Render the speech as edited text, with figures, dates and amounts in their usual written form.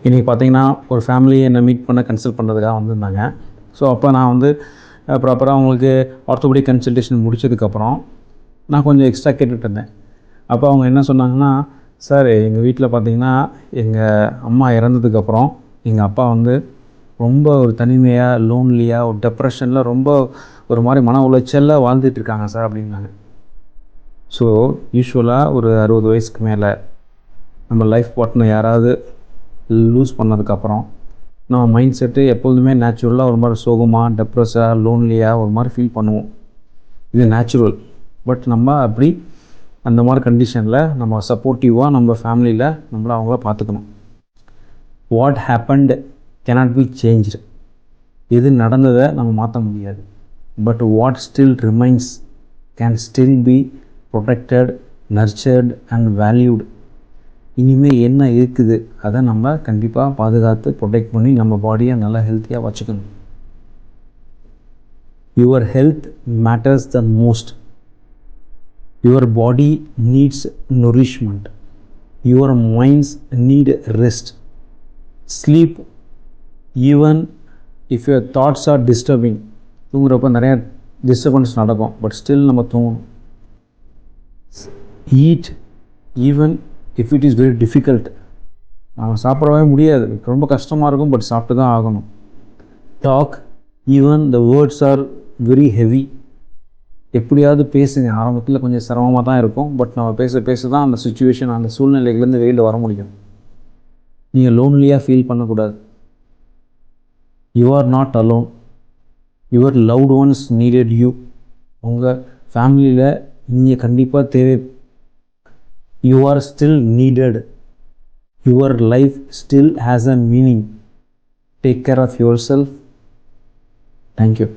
இன்றைக்கி பார்த்தீங்கன்னா ஒரு ஃபேமிலி என்னை மீட் பண்ண கன்சல்ட் பண்ணுறதுக்காக வந்திருந்தாங்க. ஸோ அப்போ நான் வந்து ப்ராப்பராக அவங்களுக்கு ஆர்த்தோபெடிக் கன்சல்டேஷன் முடிச்சதுக்கப்புறம் நான் கொஞ்சம் எக்ஸ்ட்ரா கேட்டுட்டு இருந்தேன். அப்போ அவங்க என்ன சொன்னாங்கன்னா, சார் எங்கள் வீட்டில் பார்த்தீங்கன்னா எங்கள் அம்மா இறந்ததுக்கப்புறம் எங்கள் அப்பா வந்து ரொம்ப ஒரு தனிமையாக, லோன்லியாக, ஒரு டெப்ரெஷனில் ரொம்ப ஒரு மாதிரி மன உளைச்சலில் வாழ்ந்துட்டுருக்காங்க சார் அப்படின்னாங்க. ஸோ யூஸ்வலாக ஒரு 60 வயசுக்கு மேலே நம்ம லைஃப் பார்ட்னர் யாராவது லூஸ் பண்ணதுக்கப்புறம் நம்ம மைண்ட் செட்டு எப்பொழுதுமே நேச்சுரலாக ஒரு மாதிரி சோகமாக, டெப்ரெஸ்ஸாக, லோன்லியாக ஒரு மாதிரி ஃபீல் பண்ணுவோம். இது நேச்சுரல். பட் நம்ம அப்படி அந்த மாதிரி கண்டிஷனில் நம்ம சப்போர்ட்டிவாக நம்ம ஃபேமிலியில் நம்மளை அவங்கள பார்த்துக்கணும். What happened cannot be changed. எது நடந்ததை நம்ம மாற்ற முடியாது. But what still remains can still be protected, nurtured and valued. இனிமேல் என்ன இருக்குது அதை நம்ம கண்டிப்பாக பாதுகாத்து ப்ரொடெக்ட் பண்ணி நம்ம பாடியை நல்லா ஹெல்த்தியாக வச்சுக்கணும். Your health matters the most. Your body needs nourishment. Your minds need rest. Sleep even if your thoughts are disturbing. தூங்குறப்ப நிறையா டிஸ்டர்பன்ஸ் நடக்கும், பட் ஸ்டில் நம்ம தூங்கணும். Eat even if it is very difficult. நம்ம சாப்பிடவே முடியாது, ரொம்ப கஷ்டமாக இருக்கும், பட் சாப்பிட்டு தான் ஆகணும். Talk even the words are very heavy. எப்படியாவது பேசுங்க. ஆரம்பத்தில் கொஞ்சம் சிரமமாக தான் இருக்கும், பட் நம்ம பேச பேச தான் அந்த சுச்சுவேஷன், அந்த சூழ்நிலைகள்லேருந்து வெளியில் வர முடியும். நீங்கள் லோன்லியாக ஃபீல் பண்ணக்கூடாது. You are not alone. Your loved once needed you. உங்கள் ஃபேமிலியில் நீங்கள் கண்டிப்பாக தேவை. You are still needed. Your life still has a meaning. Take care of yourself. Thank you.